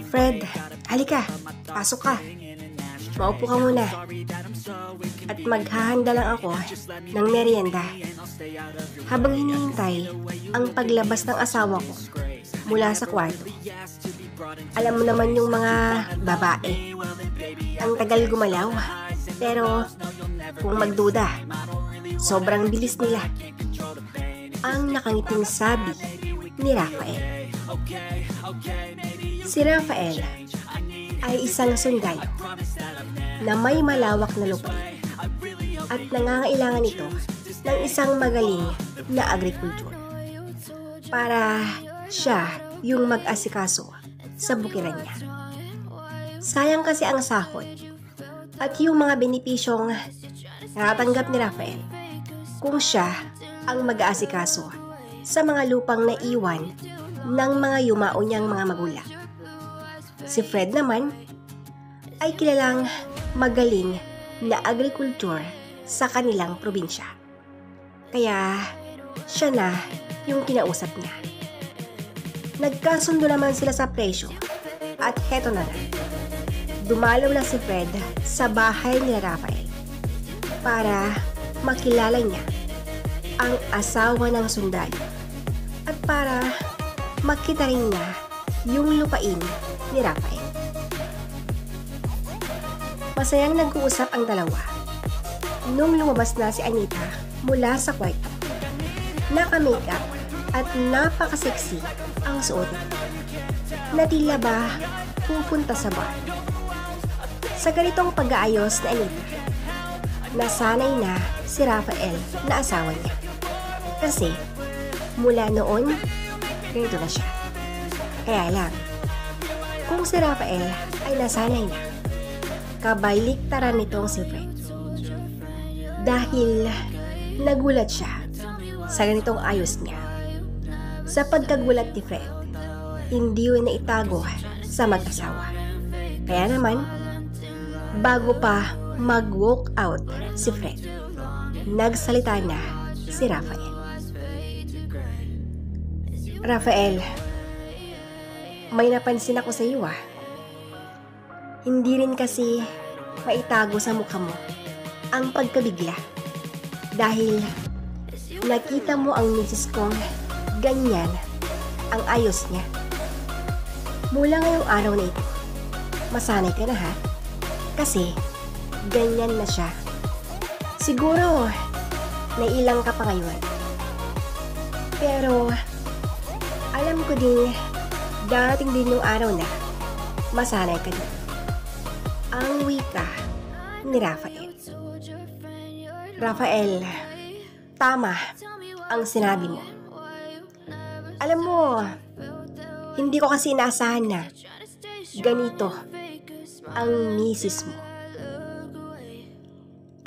Fred, halika. Pasok ka. Maupo ka muna. At maghahanda lang ako ng merienda. Habang hinihintay ang paglabas ng asawa ko mula sa kwarto. Alam mo naman yung mga babae. Ang tagal gumalaw. Pero kung magduda, sobrang bilis nila. Ang nakangiting sabi ni Rafael. Si Rafael ay isang sundalo na may malawak na lupa at nangangailangan ito ng isang magaling na agrikultur para siya yung mag-asikaso sa bukiran niya. Sayang kasi ang sahod at yung mga benepisyong natatanggap ni Rafael kung siya ang mag-aasikaso sa mga lupang naiwan ng mga yumao niyang mga magulang. Si Fred naman ay kilalang magaling na agrikultur sa kanilang probinsya. Kaya siya na yung kinausap niya. Nagkasundo naman sila sa presyo at heto na. Dumalaw na si Fred sa bahay ni Rafael para makilala niya ang asawa ng sundalo at para makita rin niya yung lupain ni Rafael. Masayang nag-uusap ang dalawa nung lumabas na si Anita mula sa kwarto. Naka-makeup at napaka-sexy ang suot nito na tila ba pupunta sa bar. Sa ganitong pag-aayos ni Anita, nasanay na si Rafael na asawa niya. Kasi mula noon, ganito na siya. Kaya lang, kung si Rafael ay nasanay na, kabaliktaran nitong si Fred. Dahil nagulat siya sa ganitong ayos niya. Sa pagkagulat ni Fred, hindi yun naitago sa mag-asawa. Kaya naman, bago pa mag-walk out si Fred, nagsalita na si Rafael. Rafael, may napansin ako sa iyo . Hindi rin kasi maitago sa mukha mo ang pagkabigla. Dahil nakita mo ang misis kong ganyan ang ayos niya. Mula ngayong araw na ito, masanay ka na ha? Kasi ganyan na siya. Siguro, nailang ka pa ngayon. Pero, alam ko din, darating din yung araw na masanay ka din. Ang wika ni Rafael. Rafael, tama ang sinabi mo. Alam mo, hindi ko kasi inaasahan na ganito ang misis mo.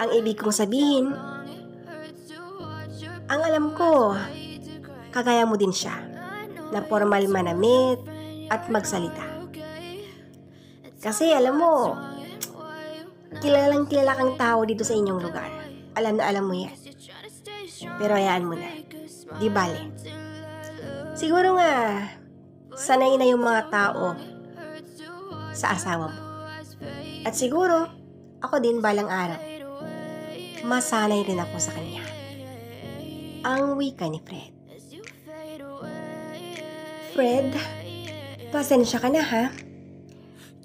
Ang ibig kong sabihin, ang alam ko, kagaya mo din siya, na formal manamit at magsalita. Kasi alam mo, kilalang kilala kang tao dito sa inyong lugar. Alam na alam mo yan. Pero hayaan mo na. Di bale. Siguro nga, sanay na yung mga tao sa asawa mo. At siguro, ako din balang araw, masanay rin ako sa kanya. Ang wika ni Fred. Fred, pasensya ka na ha.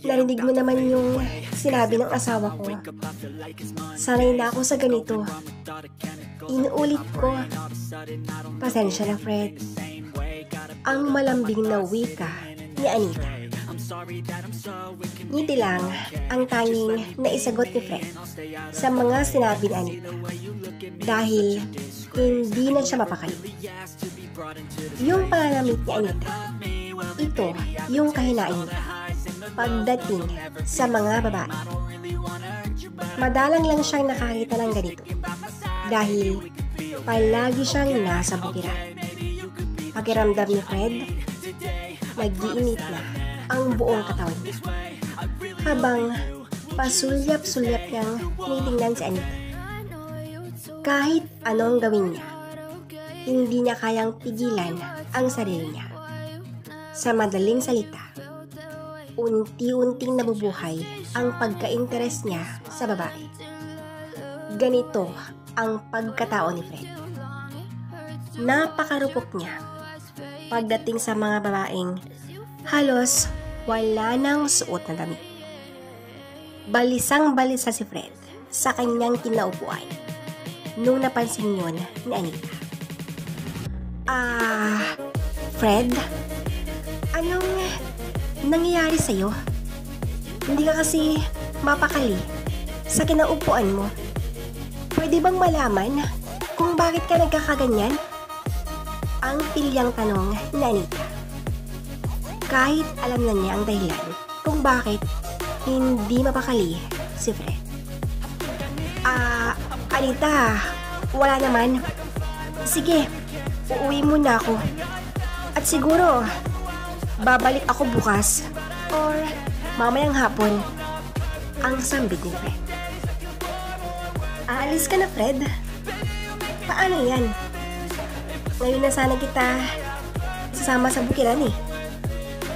Narinig mo naman yung sinabi ng asawa ko. Sanay na ako sa ganito. Inuulit ko. Pasensya na, Fred. Ang malambing na wika ni Anita. Ngiti lang ang tanging naisagot ni Fred sa mga sinabi ni Anita. Dahil hindi na siya mapakali. Yung pananamit ni Anita, ito yung kahinain niya pagdating sa mga babae. Madalang lang siyang nakakita ng ganito dahil palagi siyang nasa bukiran. Pakiramdam ni Fred, nag-iinit na ang buong katawan niya habang pasulyap-sulyap niyang tinitingnan si Anita. Kahit anong gawin niya, hindi niya kayang pigilan ang sarili niya. Sa madaling salita, unti-unting nabubuhay ang pagka-interes niya sa babae. Ganito ang pagkatao ni Fred. Napakarupok niya pagdating sa mga babaeng halos wala nang suot na damit. Balisang-balisa si Fred sa kanyang kinaupuan nung napansin yun ni Anita. Fred? Anong nangyayari sa'yo? Hindi ka kasi mapakali sa kinaupuan mo. Pwede bang malaman kung bakit ka nagkakaganyan? Ang pilyang tanong ni Anita. Kahit alam na niya ang dahilan kung bakit hindi mapakali si Fred. Anita, wala naman. Sige, uuwi muna ako. At siguro, babalik ako bukas or mamayang hapon. Ang sambit ni Fred. Aalis ka na, Fred? Paano yan? Ngayon na sana kita sasama sa bukiran eh.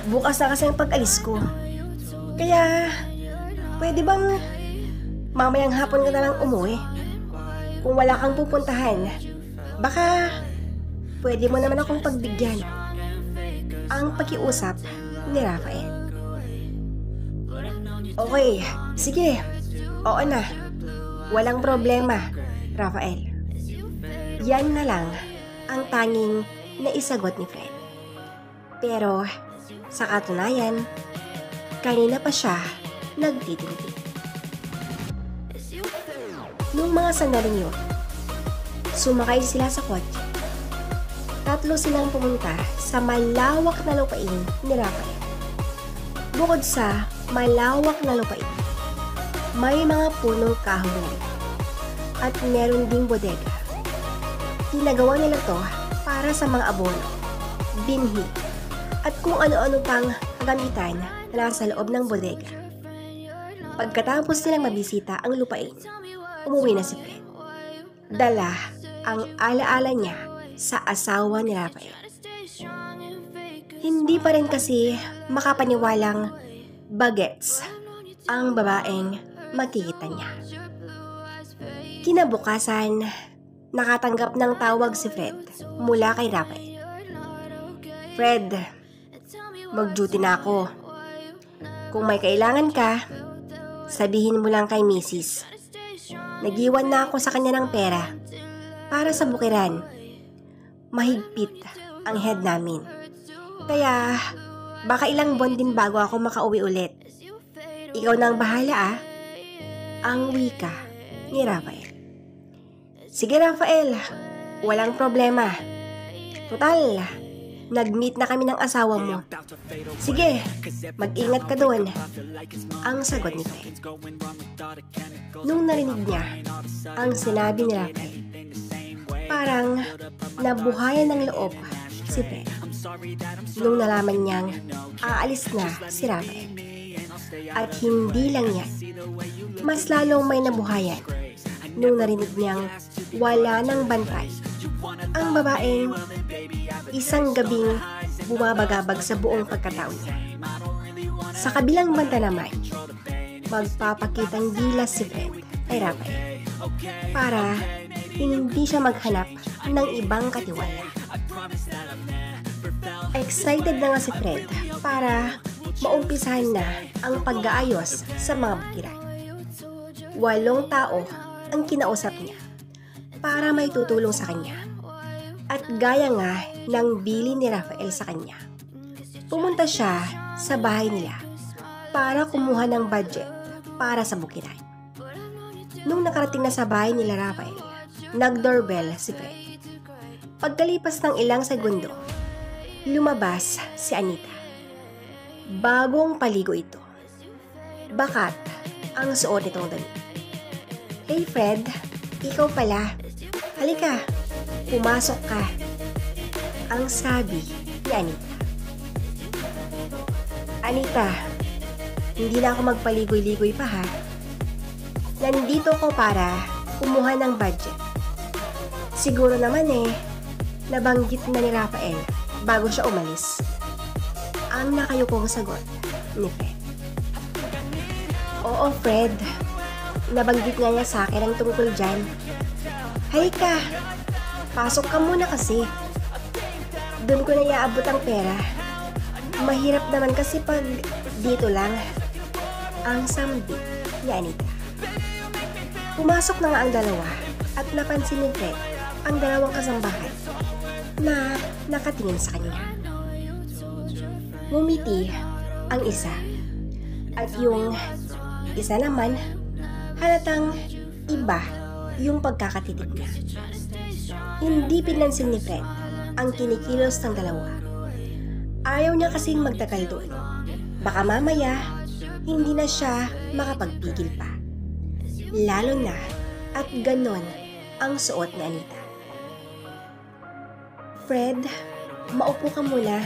Bukas na kasi ang pag-alis ko. Kaya, pwede bang mamayang hapon ka na lang umuwi? Kung wala kang pupuntahan, baka pwede mo naman akong pagbigyan. Ang pakiusap ni Rafael. Okay, sige. Oo na. Walang problema, Rafael. Yan na lang ang tanging naisagot ni Fred. Pero, sa katunayan, kanina pa siya nagtitindig. Nung mga sandaling yun, sumakay sila sa kotse. Tatlo silang pumunta sa malawak na lupain ni Rafael. Bukod sa malawak na lupain, may mga punong kahoy at meron ding bodega. Ginagawa nila to para sa mga abono, binhi, at kung ano-ano pang kagamitan na nasa loob ng bodega. Pagkatapos nilang mabisita ang lupain, umuwi na si Fred. Dala ang alaala niya sa asawa ni Rafael. Hindi pa rin kasi makapaniwalang bagets ang babaeng makikita niya. Kinabukasan, nakatanggap ng tawag si Fred mula kay Rafael. Fred, mag-duty na ako. Kung may kailangan ka, sabihin mo lang kay Mrs. Nag-iwan na ako sa kanya ng pera para sa bukiran. Mahigpit ang head namin. Kaya baka ilang buwan din bago ako makauwi ulit. Ikaw na ang bahala ang wika ni Rafael. Sige Rafael, walang problema. Total, nag-meet na kami ng asawa mo. Sige, mag-ingat ka doon. Ang sagot ni Fred. Nung narinig niya ang sinabi ni Rafael, parang nabuhayan ng loob si Fred. Nung nalaman niyang aalis na si Rafael. At hindi lang yan, mas lalong may nabuhayan nung narinig niyang wala nang bantay ang babaeng isang gabing bumabagabag sa buong pagkatao niya. Sa kabilang banda naman, magpapakitang gilas si Fred kay Rafael para hindi siya maghanap ng ibang katiwala. Excited na nga si Fred para maumpisahan na ang pag-aayos sa mga bukiran. 8 tao ang kinausap niya para may tutulong sa kanya. At gaya nga ng bili ni Rafael sa kanya, pumunta siya sa bahay nila para kumuha ng budget para sa bukiran. Nung nakarating na sa bahay nila Rafael, nag-doorbell si Fred. Pagkalipas ng ilang segundo, lumabas si Anita. Bagong paligo ito. Bakat ang suot nitong damit. Hey Fred, ikaw pala. Halika, pumasok ka. Ang sabi ni Anita. Anita, hindi na ako magpaligoy-ligoy pa ha. Nandito ako para kumuha ng budget. Siguro naman nabanggit na ni Rafael bago siya umalis. ang nakayukong sagot ni Fred. Oo, Fred. Nabanggit nga niya sa akin ang tungkol dyan. Halika, pasok ka muna kasi. Doon ko na iaabot ang pera. Mahirap naman kasi pag dito lang. Ang sambit ni Anita. Pumasok na nga ang dalawa at napansin ni Fred ang dalawang kasambahay na nakatingin sa kanya. Ngumiti ang isa at yung isa naman halatang iba yung pagkakatitig niya. Hindi pinansin ni Fred ang kinikilos ng dalawa. Ayaw niya kasing magtagal doon. Baka mamaya hindi na siya makapagpigil pa. Lalo na at ganon ang suot ni Anita. Fred, maupo ka muna.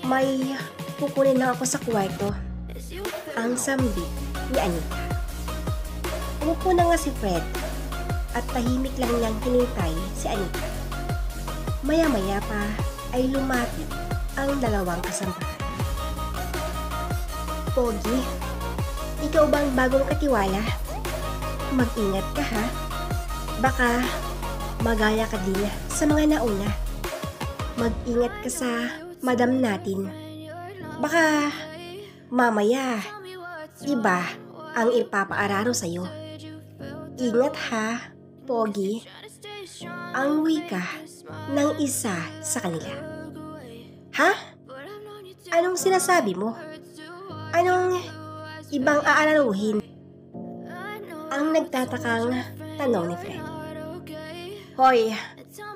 May kukunin lang ako sa kwarto. Ang sambit ni Anita. Umupo na nga si Fred at tahimik lang niyang hinintay si Anita. Maya-maya pa ay lumapit ang dalawang kasambahay. Pogi, ikaw bang bagong katiwala? Mag-ingat ka ha. Baka magaya ka din sa mga nauna. Mag-ingat ka sa madam natin. Baka mamaya iba ang ipapaararo sa'yo. Ingat ha, Pogi. Ang wika ng isa sa kanila. Ha? Anong sinasabi mo? Anong ibang aararuhin? Ang nagtatakang tanong ni Fred. Hoy,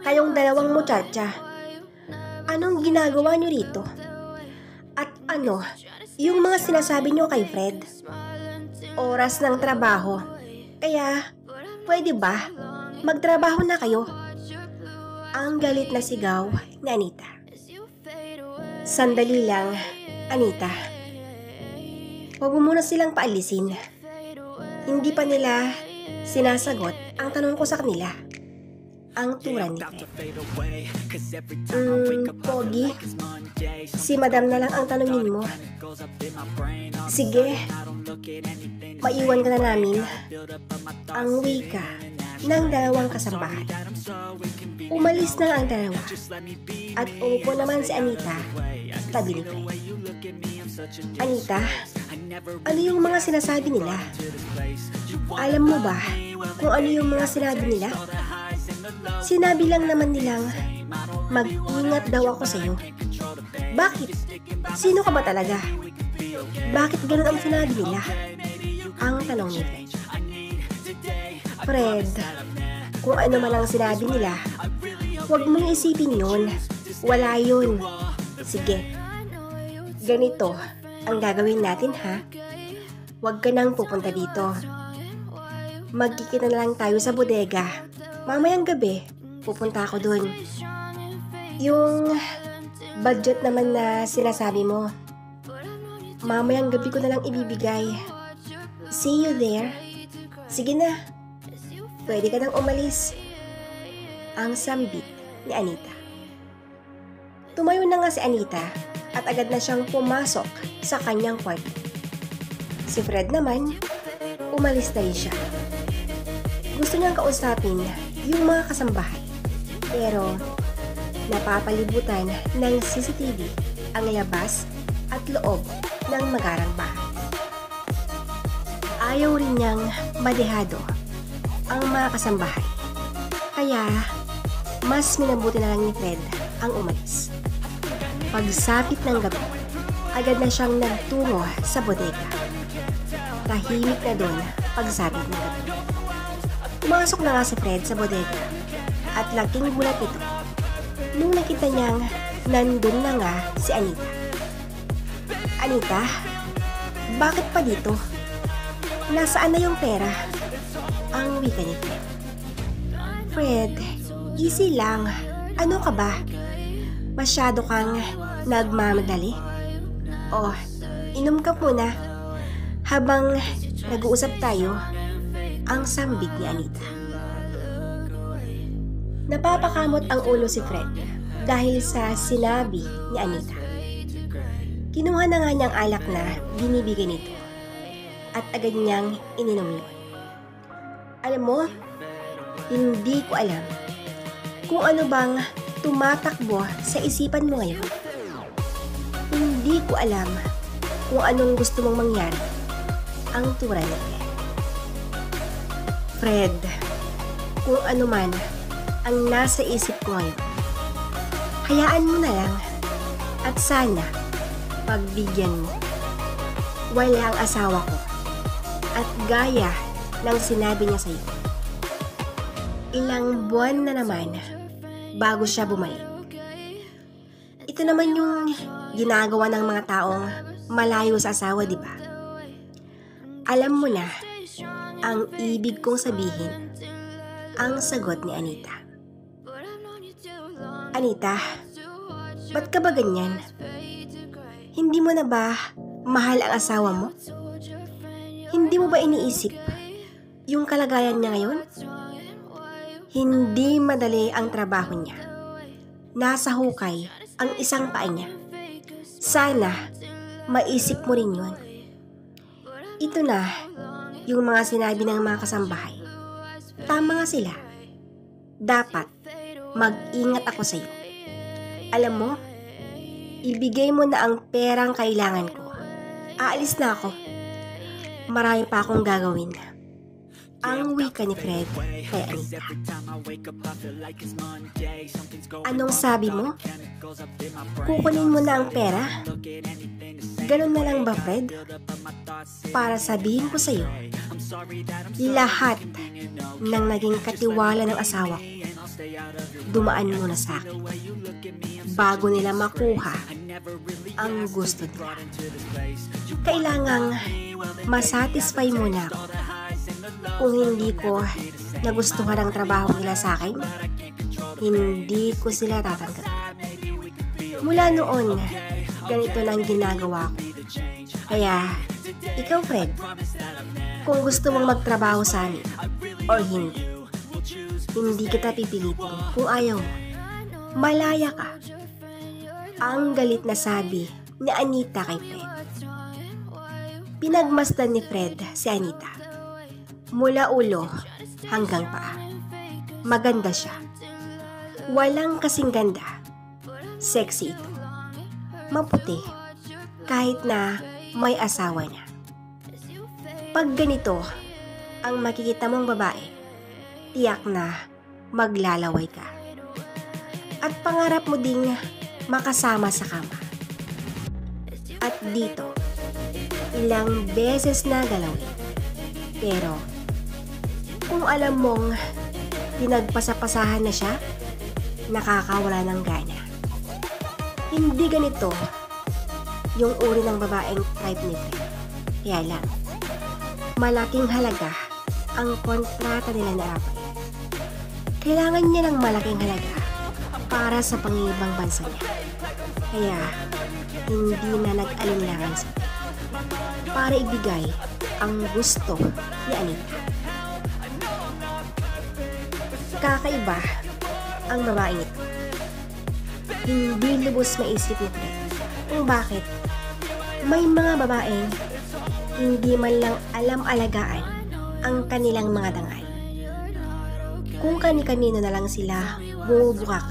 kayong dalawang muchacha, anong ginagawa niyo rito? At ano yung mga sinasabi niyo kay Fred? Oras ng trabaho, kaya pwede ba magtrabaho na kayo? Ang galit na sigaw ni Anita. Sandali lang, Anita. Huwag mo muna silang paalisin. Hindi pa nila sinasagot ang tanong ko sa kanila. Ang tura ni Fred. Pogi, si madam na lang ang tanongin mo. Sige, maiwan ka na namin. Ang wika ng dalawang kasambahay. Umalis na ang dalawa at umupo naman si Anita tabi ni Fred. Anita, ano yung mga sinasabi nila? Alam mo ba kung ano yung mga sinabi nila? Sinabi lang naman nilang mag-ingat daw ako sa'yo. Bakit? Sino ka ba talaga? Bakit ganun ang sinabi nila? Ang tanong ni Fred. Fred, kung ano man ang sinabi nila, huwag mong isipin yun. Wala yun. Sige, ganito ang gagawin natin ha. Huwag ka nang pupunta dito. Magkikita na lang tayo sa bodega. Mamayang gabi, pupunta ako dun. Yung budget naman na sinasabi mo, mamayang gabi ko na lang ibibigay. See you there. Sige na. Pwede ka nang umalis. Ang sambit ni Anita. Tumayo na nga si Anita at agad na siyang pumasok sa kanyang kwarto. Si Fred naman, umalis na rin siya. Gusto niyang kausapin yung mga kasambahay. Pero napapalibutan ng CCTV ang labas at loob ng magarang bahay. Ayaw rin niyang madehado ang mga kasambahay. Kaya mas minabuti na lang ni Fred ang umalis. Pagsapit ng gabi, agad na siyang nagtungo sa bodega. Tahimik na doon pagsapit ng gabi. Pumasok na nga si Fred sa bodega at laking gulat ito nung nakita niyang nandun na nga si Anita. Anita, bakit pa dito? Nasaan na yung pera? Ang wika ni Fred. Fred, easy lang. Ano ka ba? Masyado kang nagmamadali? Oh, inom ka muna. Habang nag-uusap tayo, ang sambit ni Anita. Napapakamot ang ulo si Fred dahil sa sinabi ni Anita. Kinuha na nga niyang alak na binibigay nito at agad niyang ininom yun. Alam mo, hindi ko alam kung ano bang tumatakbo sa isipan mo ngayon. Hindi ko alam kung anong gusto mong mangyari. Ang tura niya. Fred, kung ano man ang nasa isip ko ngayon, hayaan mo na lang at sana pagbigyan mo. Wala ang asawa ko at gaya ng sinabi niya sa'yo. Ilang buwan na naman bago siya bumalik. Ito naman yung ginagawa ng mga taong malayo sa asawa, di ba? Alam mo na ang ibig kong sabihin, ang sagot ni Anita. Anita, ba't ka ba ganyan? Hindi mo na ba mahal ang asawa mo? Hindi mo ba iniisip yung kalagayan niya ngayon? Hindi madali ang trabaho niya. Nasa hukay ang isang paa niya. Sana maisip mo rin yun. Ito na yung mga sinabi ng mga kasambahay. Tama nga sila. Dapat mag-ingat ako sa iyo. Alam mo, ibigay mo na ang perang kailangan ko. Aalis na ako. Marami pa akong gagawin. Ang wika ni Fred kay Anita. Anong sabi mo? Kukunin mo na ang pera? Ganun na lang ba, Fred? Para sabihin ko sa iyo, lahat ng naging katiwala ng asawa ko, dumaan muna sa akin bago nila makuha ang gusto nila. Kailangang masatisfy muna ako. Kung hindi ko nagustuhan ang trabaho nila sa akin, hindi ko sila tatanggap. Mula noon, ganito lang ginagawa ko. Kaya, ikaw Fred, kung gusto mong magtrabaho sa amin or hindi kita pipilitin kung ayaw mo. Malaya ka. Ang galit na sabi ni Anita kay Fred. Pinagmasdan ni Fred si Anita. Mula ulo hanggang paa. Maganda siya. Walang kasing ganda. Sexy ito. Maputi. Kahit na may asawa na. Pag ganito ang makikita mong babae, tiyak na maglalaway ka. At pangarap mo ding makasama sa kama. At dito, ilang beses na galawin. Pero, kung alam mong pinagpasapasahan na siya, nakakawala ng gana. Hindi ganito yung uri ng babaeng type ni Fred. Kaya lang, malaking halaga ang kontrata nila na Rafael. Kailangan niya ng malaking halaga para sa pangibang bansa niya. Kaya, hindi na nag-alinlangan siya para ibigay ang gusto ni Anita. Kakaiba ang babaeng ito. Hindi lubos maisip ni Fred kung bakit may mga babaeng hindi man lang alam alagaan ang kanilang mga dangal. Kung kani-kanino na lang sila bumubukak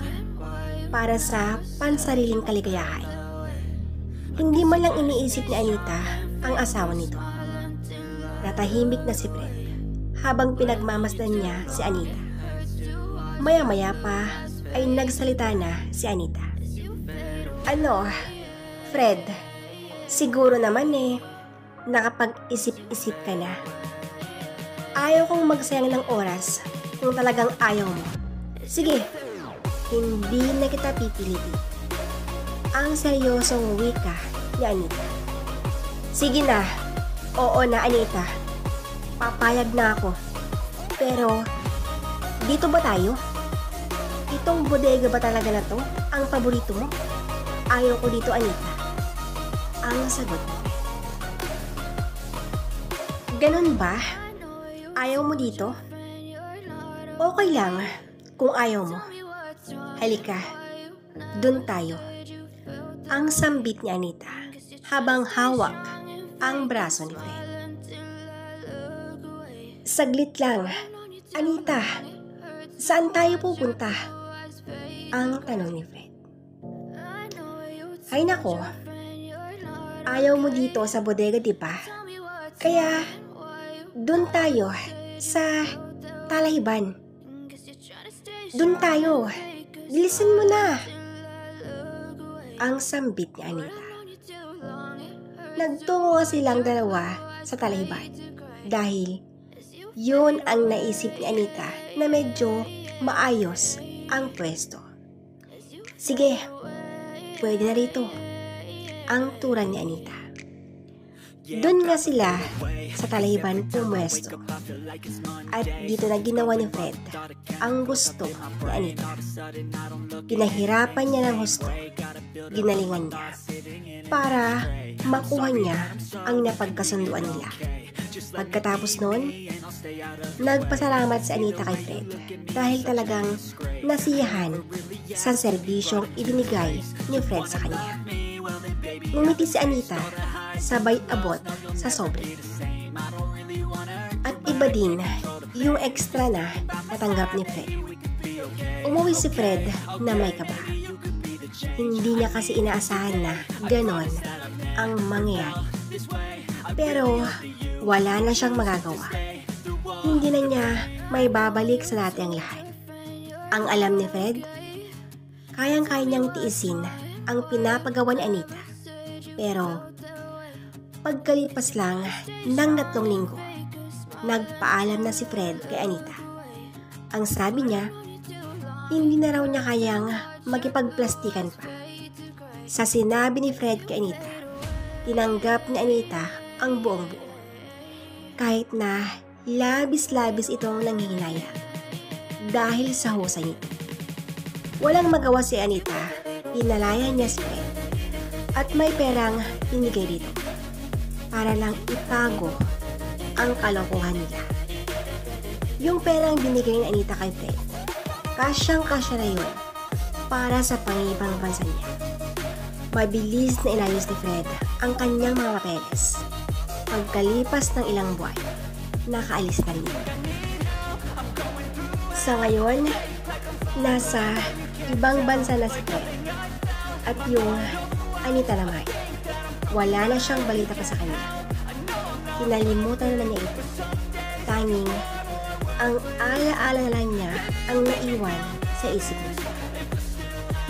para sa pansariling kaligayahan. Hindi man lang iniisip ni Anita ang asawa nito. Natahimik na si Fred habang pinagmamasdan niya si Anita. Maya-maya pa ay nagsalita na si Anita. Ano, Fred, siguro naman nakapag-isip-isip ka na. Ayaw kong magsayang ng oras kung talagang ayaw mo. Sige, hindi na kita pipilitin. Ang seryosong wika ni Anita. Sige na, oo na Anita. Papayag na ako. Pero, dito ba tayo? Itong bodega ba talaga na to ang paborito mo? Ayaw ko dito Anita. Ang sagot mo. Ganun ba? Ayaw mo dito? Okay lang kung ayaw mo. Halika, dun tayo. Ang sambit ni Anita. habang hawak ang braso ni Fred. Saglit lang, Anita, saan tayo pupunta? Ang tanong ni Fred. Ay nako, ayaw mo dito sa bodega, di ba? Kaya, dun tayo sa Talahibán. Dun tayo, bilisan mo na. Ang sambit ni Anita. Nagtungo silang dalawa sa Talahibán dahil yun ang naisip ni Anita na medyo maayos ang pwesto. Sige, pwede na rito. Ang turan ni Anita. Doon nga sila sa Talahibán pumwesto. At dito na ginawa ni Fred ang gusto ni Anita. Pinahirapan niya ng husto. Ginalingan niya para makuha niya ang napagkasunduan nila. Pagkatapos noon, nagpasalamat si Anita kay Fred dahil talagang nasiyahan sa serbisyong ibinigay ni Fred sa kanya. Ngumiti si Anita, sabay abot sa sobre. At iba din yung extra na natanggap ni Fred. Umuwi si Fred na may kaba. Hindi niya kasi inaasahan na ganon ang mangyayari. Pero wala na siyang magagawa. Hindi na niya may babalik sa dati ang lahat. Ang alam ni Fred, kayang-kaya niyang tiisin ang pinapagawa ni Anita. Pero pagkalipas lang ng 3 linggo, nagpaalam na si Fred kay Anita. Ang sabi niya, hindi na raw niya kayang makipagplastikan pa. Sa sinabi ni Fred kay Anita, tinanggap ni Anita ang buong buo. Kahit na labis-labis itong nanghihinaya dahil sa husay nito. Walang magawa si Anita, pinalaya niya si Fred at may perang binigay dito para lang itago ang kalokohan nila. Yung perang binigay ni Anita kay Fred, kasyang-kasya na yun para sa pangibang bansa niya. Mabilis na inayos ni Fred ang kanyang mga papeles. Pagkalipas ng ilang buwan, nakaalis na rin. Sa ngayon, nasa ibang bansa na si Fred. At yung Anita naman, wala na siyang balita pa sa kanya. Kinalimutan na niya ito. Tanging, ang ala-ala na lang niya ang naiwan sa isip niya.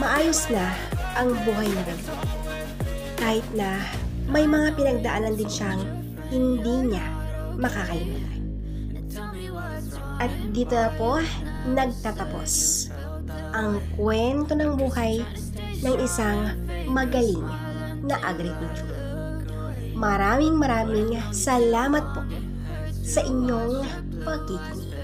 Maayos na ang buhay na rin. Kahit na may mga pinagdaanan din siyang hindi niya makakalimutan. At dito na po nagtatapos ang kwento ng buhay ng isang magaling na agriculture. Maraming salamat po sa inyong pakikinig.